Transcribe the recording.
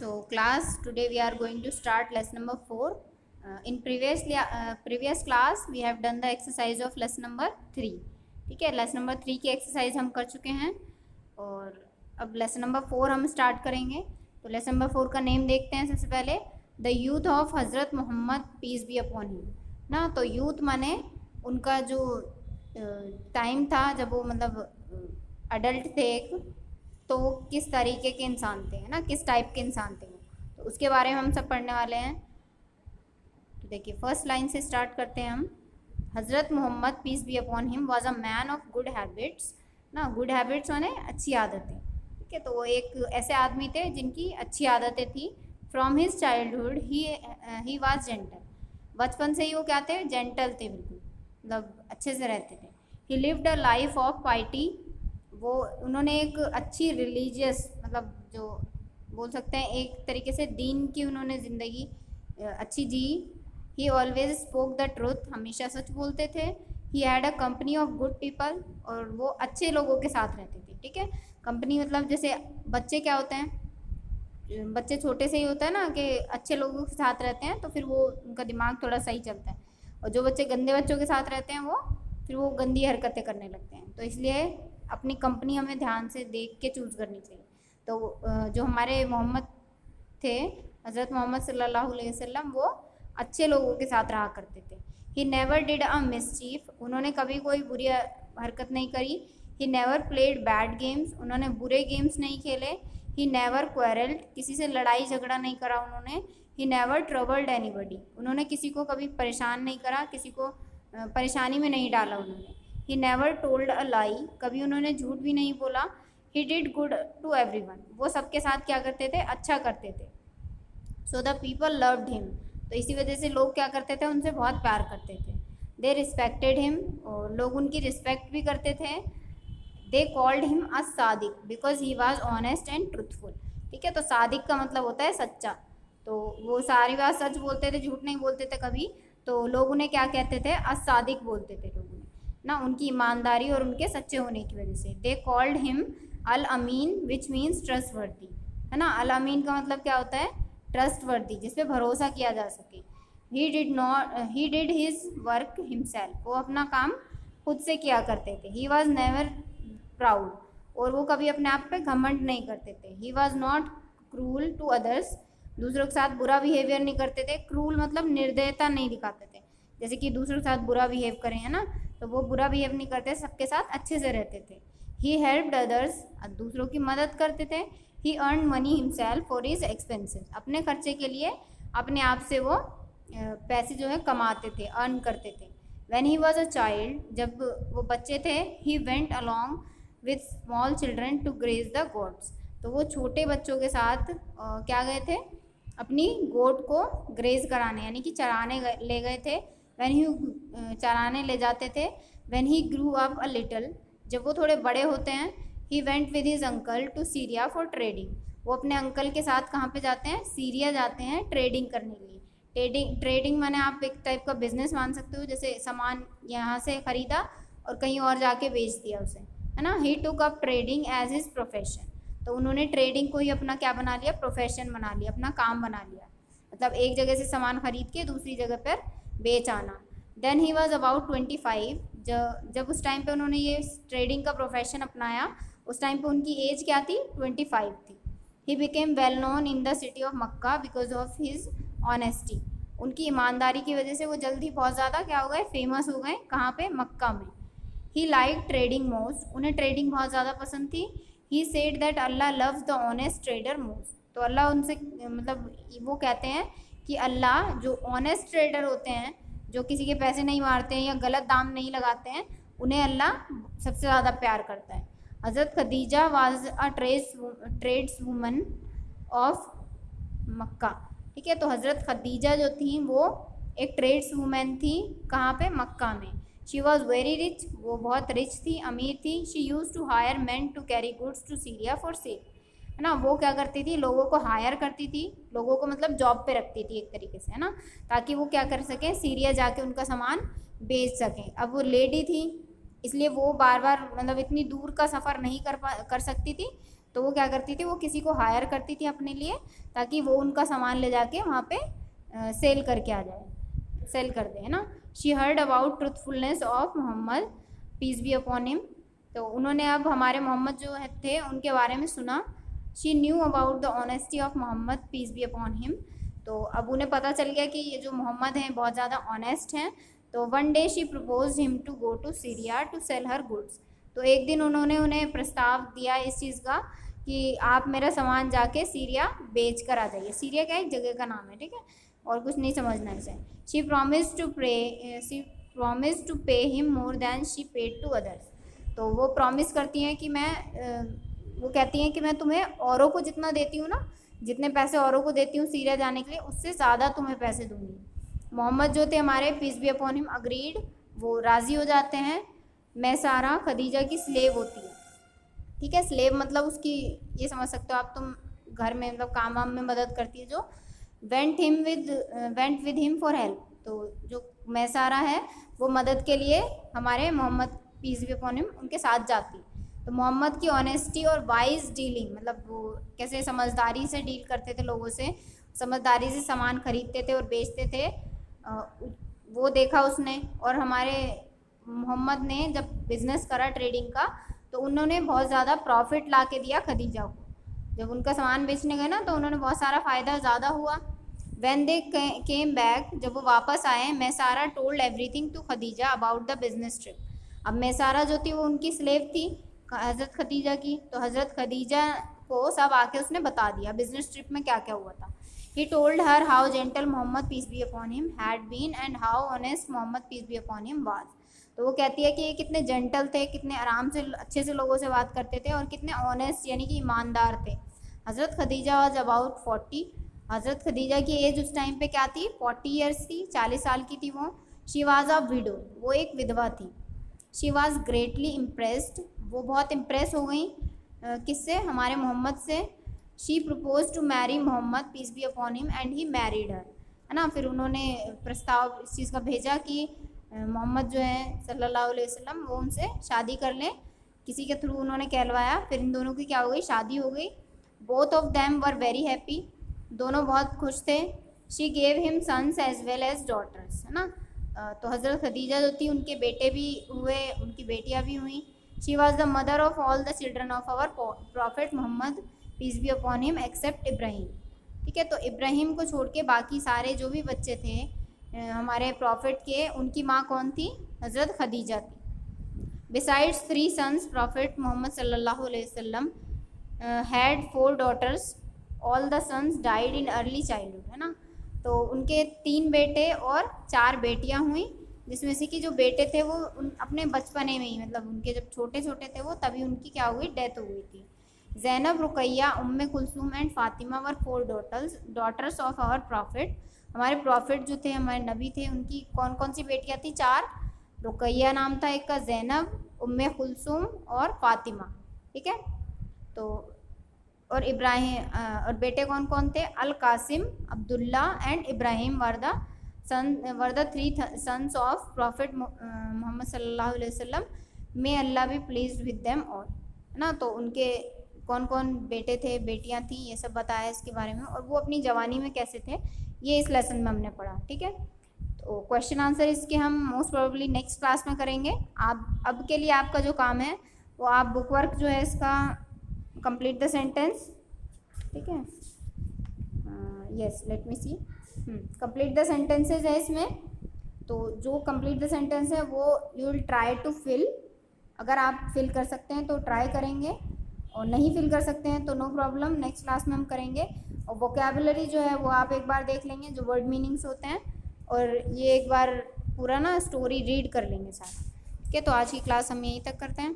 So class, today we are going to start lesson number 4. In previous class we have done the exercise of lesson number 3. ठीक है, lesson number 3 की exercise हम कर चुके हैं और अब lesson number 4 हम स्टार्ट करेंगे. तो lesson number 4 का नेम देखते हैं. सबसे पहले द यूथ ऑफ हज़रत Muhammad peace be upon him ना. तो यूथ माने उनका जो टाइम था जब वो मतलब अडल्ट थे एक, तो किस तरीके के इंसान थे, है ना, किस टाइप के इंसान थे वो, तो उसके बारे में हम सब पढ़ने वाले हैं. तो देखिए फर्स्ट लाइन से स्टार्ट करते हैं हम. हज़रत Muhammad peace be upon him was a man of good habits ना. गुड हैबिट्स माने अच्छी आदतें. ठीक है, तो वो एक ऐसे आदमी थे जिनकी अच्छी आदतें थी. From his childhood he was gentle. बचपन से ही वो क्या थे, जेंटल थे, बिल्कुल मतलब अच्छे से रहते थे. He lived a life of piety. वो उन्होंने एक अच्छी रिलीजियस मतलब जो बोल सकते हैं एक तरीके से दीन की उन्होंने ज़िंदगी अच्छी जी. He always spoke the truth. हमेशा सच बोलते थे. He had a company of good people. और वो अच्छे लोगों के साथ रहते थे. ठीक है, कंपनी मतलब जैसे बच्चे क्या होते हैं, बच्चे छोटे से ही होता है ना कि अच्छे लोगों के साथ रहते हैं तो फिर वो उनका दिमाग थोड़ा सही चलता है. और जो बच्चे गंदे बच्चों के साथ रहते हैं वो गंदी हरकतें करने लगते हैं. तो इसलिए अपनी कंपनी हमें ध्यान से देख के चूज़ करनी चाहिए. तो जो हमारे मोहम्मद थे, हज़रत मोहम्मद सल्लल्लाहु अलैहि वसल्लम, वो अच्छे लोगों के साथ रहा करते थे. He never did a mischief. उन्होंने कभी कोई बुरी हरकत नहीं करी. He never played bad games. उन्होंने बुरे गेम्स नहीं खेले. He never quarrelled. किसी से लड़ाई झगड़ा नहीं करा उन्होंने. He never troubled anybody. उन्होंने किसी को कभी परेशान नहीं करा, किसी को परेशानी में नहीं डाला उन्होंने. He never told a lie. कभी उन्होंने झूठ भी नहीं बोला. He did good to everyone. वो सबके साथ क्या करते थे, अच्छा करते थे. So the people loved him. तो इसी वजह से लोग क्या करते थे, उनसे बहुत प्यार करते थे. दे रिस्पेक्टेड हिम. और लोग उनकी रिस्पेक्ट भी करते थे. दे called him a Sadiq because he was honest and truthful. ठीक है, तो सादिक का मतलब होता है सच्चा. तो वो सारी बात सच बोलते थे, झूठ नहीं बोलते थे कभी. तो लोग उन्हें क्या कहते थे, अ सादिक बोलते थे लोग उन्हें ना, उनकी ईमानदारी और उनके सच्चे होने की वजह से. दे कॉल्ड हिम अल अमीन विच मीन्स ट्रस्ट वर्दी, है ना. अल अमीन का मतलब क्या होता है, ट्रस्ट वर्दी, जिस पे भरोसा किया जा सके. He did his work himself. वो अपना काम खुद से किया करते थे. He was never proud. और वो कभी अपने आप पे घमंड नहीं करते थे. He was not cruel to others. दूसरों के साथ बुरा बिहेवियर नहीं करते थे. क्रूल मतलब निर्दयता नहीं दिखाते थे, जैसे कि दूसरों के साथ बुरा बिहेव करें, है ना, तो वो बुरा बिहेव नहीं करते, सबके साथ अच्छे से रहते थे. He helped others. दूसरों की मदद करते थे. He earn money himself for his expenses. अपने खर्चे के लिए अपने आप से वो पैसे जो है कमाते थे, अर्न करते थे. When he was a child. जब वो बच्चे थे. He went along with small children to graze the goats. तो वो छोटे बच्चों के साथ क्या गए थे, अपनी गोट को ग्रेज कराने यानी कि चराने ले गए थे. व्हेन ही चराने ले जाते थे. When he grew up a little. जब वो थोड़े बड़े होते हैं. He went with his uncle to Syria for trading. वो अपने अंकल के साथ कहाँ पे जाते हैं, सीरिया जाते हैं ट्रेडिंग करने के लिए. ट्रेडिंग माने आप एक टाइप का बिजनेस मान सकते हो, जैसे सामान यहाँ से खरीदा और कहीं और जाके बेच दिया उसे, है ना. He took up trading as his profession. तो उन्होंने ट्रेडिंग को ही अपना क्या बना लिया, प्रोफेशन बना लिया, अपना काम बना लिया. मतलब एक जगह से सामान खरीद के दूसरी जगह पर बेच आना. Then he was about 25. जब उस टाइम पे उन्होंने ये ट्रेडिंग का प्रोफेशन अपनाया, उस टाइम पे उनकी एज क्या थी, 25 थी. He became well known in the city of Mecca because of his honesty. उनकी ईमानदारी की वजह से वो जल्दी बहुत ज़्यादा क्या हो गए, फेमस हो गए. कहाँ पे, मक्का में. ही लाइक ट्रेडिंग मोस्ट. उन्हें ट्रेडिंग बहुत ज़्यादा पसंद थी. He said that Allah loves the honest trader most. तो अल्लाह उनसे मतलब वो कहते हैं कि अल्लाह जो ऑनेस्ट ट्रेडर होते हैं, जो किसी के पैसे नहीं मारते हैं या गलत दाम नहीं लगाते हैं, उन्हें अल्लाह सबसे ज़्यादा प्यार करता है. हज़रत Khadija was a trades woman of Mecca. ठीक है, तो हज़रत खदीजा जो थी वो एक ट्रेड्स वुमेन थी. कहाँ पे, मक्का में. She was very rich. वो बहुत रिच थी, अमीर थी. She use to hire man to carry goods to Syria for sale, है ना. वो क्या करती थी, लोगों को हायर करती थी, लोगों को मतलब जॉब पे रखती थी एक तरीके से, है ना, ताकि वो क्या कर सकें, सीरिया जाके उनका सामान बेच सकें. अब वो लेडी थी इसलिए वो बार बार मतलब इतनी दूर का सफ़र नहीं कर सकती थी. तो वो क्या करती थी, वो किसी को हायर करती थी अपने लिए, ताकि वो उनका सामान ले जाके वहाँ पे सेल करके आ जाए, सेल कर दे, है ना। She heard about truthfulness of Muhammad peace be upon him, तो उन्होंने अब हमारे मोहम्मद जो थे उनके बारे में सुना। She knew about the honesty of Muhammad peace be upon him, तो अब उन्हें पता चल गया कि ये जो मोहम्मद हैं बहुत ज़्यादा ऑनेस्ट हैं। तो one day she propose him to go to Syria to sell her goods, तो एक दिन उन्होंने उन्हें प्रस्ताव दिया इस चीज़ का कि आप मेरा सामान जाके सीरिया बेच कर आ जाइए। सीरिया क्या एक जगह का नाम है, ठीक है, और कुछ नहीं समझना इसे। She promise to pay him more than she paid to others, तो वो प्रॉमिस करती हैं कि वो कहती हैं कि मैं तुम्हें औरों को जितना देती हूँ ना, जितने पैसे औरों को देती हूँ सीरिया जाने के लिए, उससे ज़्यादा तुम्हें पैसे दूंगी। मोहम्मद जो थे हमारे peace be upon him agreed, वो राज़ी हो जाते हैं। मैसारा खदीजा की स्लेव होती है, ठीक है, स्लेव मतलब उसकी ये समझ सकते हो आप, तुम घर में मतलब काम वाम में मदद करती है जो। Went with him for help, तो जो मैसारा है वो मदद के लिए हमारे Muhammad peace be upon him उनके साथ जाती। तो मोहम्मद की ऑनेस्टी और वाइज डीलिंग, मतलब वो कैसे समझदारी से डील करते थे लोगों से, समझदारी से सामान खरीदते थे और बेचते थे, वो देखा उसने। और हमारे मोहम्मद ने जब बिज़नेस करा ट्रेडिंग का, तो उन्होंने बहुत ज़्यादा प्रॉफिट ला के दिया खदीजा को। जब उनका सामान बेचने गए ना, तो उन्होंने बहुत सारा फ़ायदा ज़्यादा हुआ। व्हेन दे केम बैक, जब वो वापस आए, Maysara told everything to Khadija about the business trip. अब मैसारा जो थी वो उनकी स्लेव थी हज़रत खदीजा की, तो हज़रत खदीजा को सब आके उसने बता दिया बिजनेस ट्रिप में क्या क्या हुआ था। He told her how gentle Muhammad peace be upon him had been and how honest Muhammad peace be upon him was, तो वो कहती है कि ये कितने जेंटल थे, कितने आराम से अच्छे से लोगों से बात करते थे, और कितने ऑनेस्ट यानी कि ईमानदार थे। हज़रत खदीजा वाज अबाउट 40, हज़रत खदीजा की एज उस टाइम पे क्या थी, 40 ईयर्स थी, 40 साल की थी वो। शी वाज अ विडो, वो एक विधवा थी। शी वाज ग्रेटली इम्प्रेस्ड, वो बहुत इम्प्रेस हो गई किससे, हमारे मोहम्मद से। She propose to marry Muhammad peace be upon him and he married her, है ना। फिर उन्होंने प्रस्ताव इस चीज़ का भेजा कि मोहम्मद जो है सल्लल्लाहु अलैहि वसल्लम वो उनसे शादी कर लें, किसी के थ्रू उन्होंने कहलवाया। फिर इन दोनों की क्या हो गई, शादी हो गई। Both of them were very happy, दोनों बहुत खुश थे। She gave him sons as well as daughters, है ना। तो हज़रत खदीजा जो थी उनके बेटे भी हुए, उनकी बेटियां भी हुई। She was the mother of all the children of our prophet Muhammad peace be upon him except Ibrahim, ठीक है। तो इब्राहिम को छोड़ के बाकी सारे जो भी बच्चे थे हमारे प्रॉफिट के, उनकी माँ कौन थी, हज़रत खदीजा थी। बिसाइड्स 3 सन्स प्रॉफिट मोहम्मद सल्लल्लाहु अलैहि वसल्लम had 4 daughters, all the sons died in early childhood, है ना। तो उनके 3 बेटे और 4 बेटियां हुई, जिसमें से कि जो बेटे थे वो अपने बचपने में ही, मतलब उनके जब छोटे छोटे थे वो, तभी उनकी क्या हुई, डेथ हो गई थी। Zainab, Ruqayya, Umm Kulthum and Fatima were 4 daughters of our prophet, हमारे प्रॉफिट जो थे, हमारे नबी थे, उनकी कौन कौन सी बेटियां थी, 4। रुकैया नाम था एक का, ज़ैनब, उम्मे कुलसूम और फातिमा, ठीक है। तो और इब्राहिम, और बेटे कौन कौन थे, Al Qasim, Abdullah and Ibrahim were the 3 sons of prophet Muhammad सल्लल्लाहु अलैहि वसल्लम, may Allah be pleased with them all, है ना। तो उनके कौन कौन बेटे थे, बेटियां थी, ये सब बताया इसके बारे में, और वो अपनी जवानी में कैसे थे, ये इस लेसन में हमने पढ़ा, ठीक है। तो क्वेश्चन आंसर इसके हम मोस्ट प्रोबेबली नेक्स्ट क्लास में करेंगे। आप अब के लिए आपका जो काम है वो आप बुक वर्क जो है इसका कंप्लीट द सेंटेंस, ठीक है। Yes, let me see, complete the sentences है इसमें। तो जो कंप्लीट द सेंटेंस है वो you will try to fill, अगर आप फिल कर सकते हैं तो ट्राई करेंगे, और नहीं फिल कर सकते हैं तो नो प्रॉब्लम, नेक्स्ट क्लास में हम करेंगे। और वोकेबुलरी जो है वो आप एक बार देख लेंगे, जो वर्ड मीनिंग्स होते हैं, और ये एक बार पूरा ना स्टोरी रीड कर लेंगे सारा, ठीक है। तो आज की क्लास हम यहीं तक करते हैं।